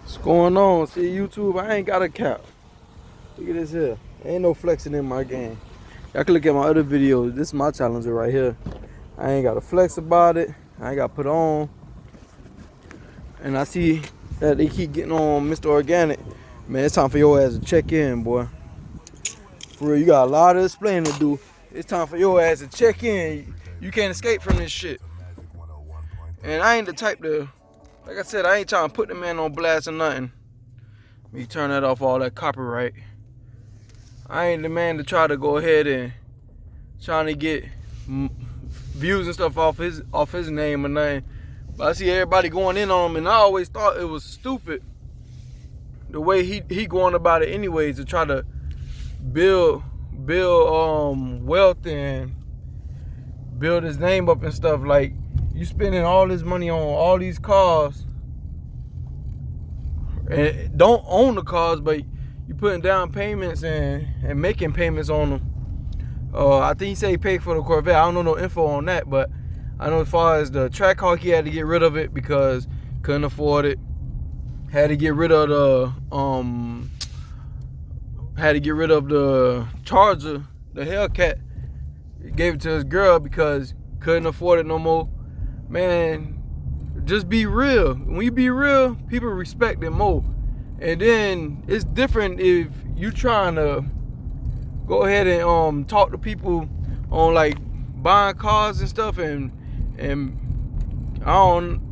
What's going on? See YouTube, I ain't got a cap. Look at this here. Ain't no flexing in my game. Y'all can look at my other videos. This is my challenger right here. I ain't got to flex about it. I ain't got to put on. And I see that they keep getting on Mr. Organik. Man, it's time for your ass to check in, boy. For real, you got a lot of explaining to do. It's time for your ass to check in. You can't escape from this shit. And I ain't the type to, like I said, I ain't trying to put the man on blast or nothing. Me turn that off, all that copyright. I ain't the man to try to go ahead and trying to get views and stuff off his name or nothing. But I see everybody going in on him, and I always thought it was stupid the way he going about it anyways, to try to build wealth and build his name up and stuff. Like, you spending all this money on all these cars and don't own the cars, but you putting down payments and making payments on them. I think he said he paid for the Corvette. I don't know no info on that, but I know as far as the track car, he had to get rid of it because couldn't afford it. Had to get rid of the Charger, the Hellcat. He gave it to his girl because couldn't afford it no more. Man, just be real. When you be real, people respect it more. And then it's different if you trying to go ahead and talk to people on like buying cars and stuff, and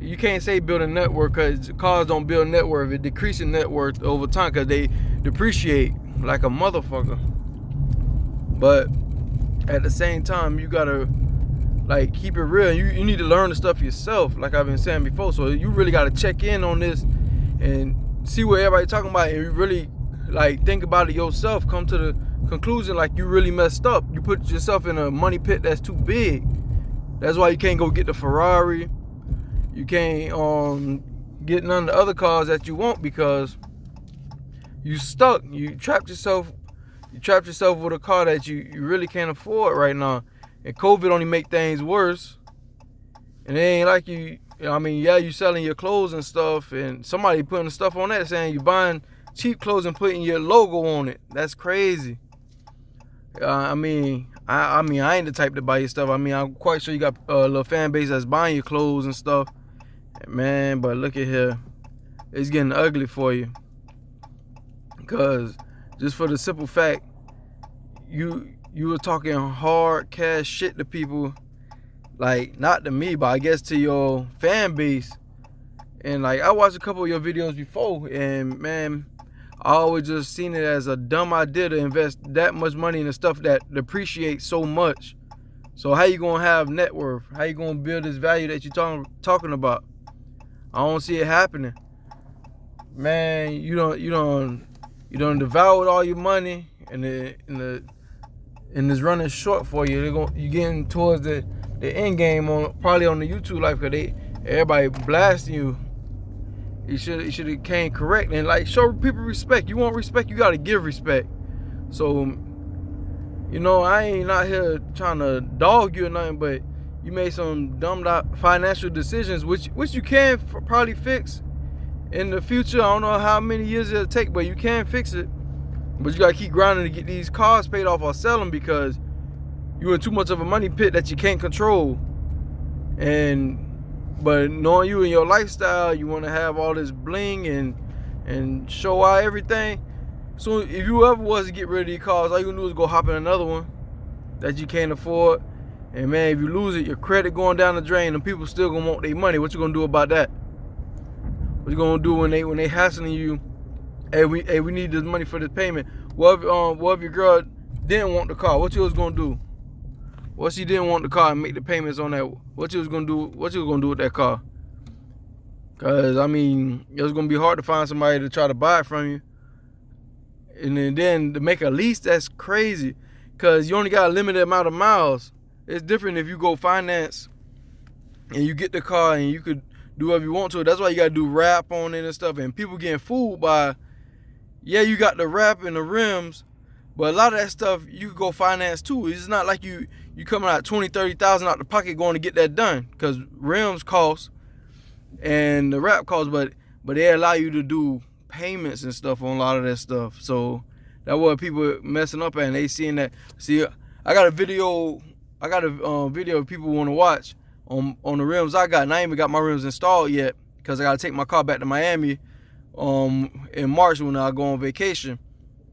you can't say build a network, because cars don't build net worth. It decreases net worth over time because they depreciate like a motherfucker. But at the same time, you gotta like keep it real. You need to learn the stuff yourself, like I've been saying before. So you really gotta check in on this and see what everybody's talking about, and you really like think about it yourself. Come to the conclusion like you really messed up. You put yourself in a money pit that's too big. That's why you can't go get the Ferrari. You can't get none of the other cars that you want, because you stuck. You trapped yourself with a car that you really can't afford right now. And COVID only make things worse. And it ain't like you selling your clothes and stuff, and somebody putting stuff on that saying you buying cheap clothes and putting your logo on it. That's crazy. I ain't the type to buy your stuff. I'm quite sure you got a little fan base that's buying your clothes and stuff. Man, but look at here. It's getting ugly for you. Because just for the simple fact, you were talking hard cash shit to people. Like, not to me, but I guess to your fan base. And like, I watched a couple of your videos before, and man, I always just seen it as a dumb idea to invest that much money in the stuff that depreciates so much. So how you gonna have net worth? How you gonna build this value that you talking about? I don't see it happening. Man, you don't devour all your money, and it's running short for you. You getting towards the end game probably on the YouTube life, because everybody blasting you. You should have came correct and like show people respect. You want respect, you gotta give respect. So, I ain't out here trying to dog you or nothing, but you made some dumb financial decisions, which you can probably fix in the future. I don't know how many years it'll take, but you can fix it. But you gotta keep grinding to get these cars paid off or sell them, because you're in too much of a money pit that you can't control. But knowing you and your lifestyle, you want to have all this bling and show out everything. So if you ever was to get rid of these cars, all you gonna do is go hop in another one that you can't afford. And man, if you lose it, your credit going down the drain, and people still gonna want their money. What you gonna do about that? What you gonna do when they hassling you? Hey, we need this money for this payment. What if your girl didn't want the car? What you was gonna do? What she didn't want the car and make the payments on that? What you was gonna do? What you was gonna do with that car? Cause it was gonna be hard to find somebody to try to buy it from you. And then to make a lease, that's crazy. Cause you only got a limited amount of miles. It's different if you go finance and you get the car and you could do whatever you want to it. That's why you gotta do wrap on it and stuff. And people getting fooled by, yeah, you got the wrap and the rims, but a lot of that stuff you could go finance too. It's not like you coming out $20,000-$30,000 out the pocket going to get that done, because rims cost and the wrap cost, but they allow you to do payments and stuff on a lot of that stuff. So that's what people messing up at, and they seeing that. See, I got a video. Video people want to watch on the rims I got. And I ain't even got my rims installed yet because I got to take my car back to Miami in March when I go on vacation.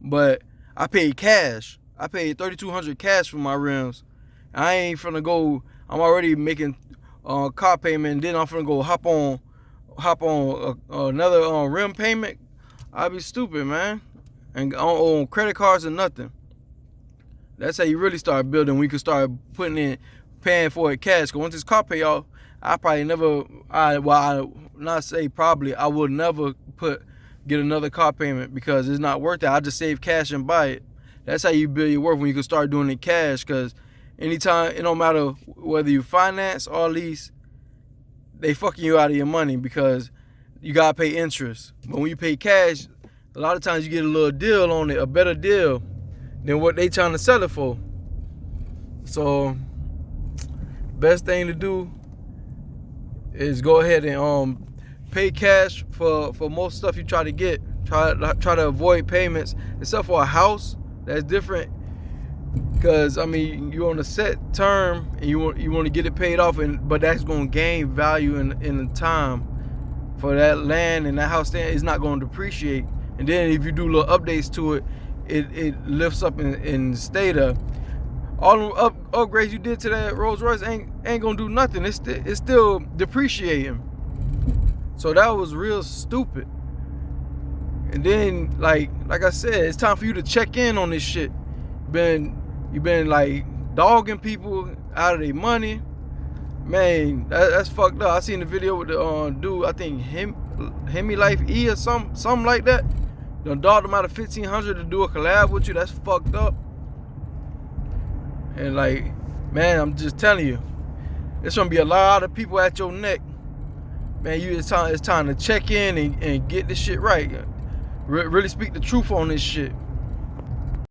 But I paid cash. I paid $3,200 cash for my rims. I ain't finna go. I'm already making car payment, and then I'm finna go hop on another rim payment. I'd be stupid, man. And on credit cards or nothing. That's how you really start building. We can start paying for it cash. Cause once this car pay off, I probably never. I would never get another car payment because it's not worth it. I just save cash and buy it. That's how you build your worth when you can start doing it cash. Cause anytime, it don't matter whether you finance or lease, they fucking you out of your money because you gotta pay interest. But when you pay cash, a lot of times you get a little deal on it, a better deal than what they trying to sell it for. So, best thing to do is go ahead and pay cash for most stuff you try to get. Try to avoid payments, except for a house. That's different. Because I mean, you're on a set term and you want to get it paid off, but that's gonna gain value in the time for that land, and that house stand is not gonna depreciate. And then if you do little updates to it, it lifts up and stay there. All the upgrades you did to that Rolls Royce ain't gonna do nothing. It's still depreciating. So that was real stupid. And then like I said, it's time for you to check in on this shit. You've been like dogging people out of their money. Man, that's fucked up. I seen the video with the dude, I think Hemi Life E or something like that. Done dogged him out of $1,500 to do a collab with you. That's fucked up. And like, man, I'm just telling you, there's gonna be a lot of people at your neck. Man, it's time to check in and get this shit right. Really speak the truth on this shit.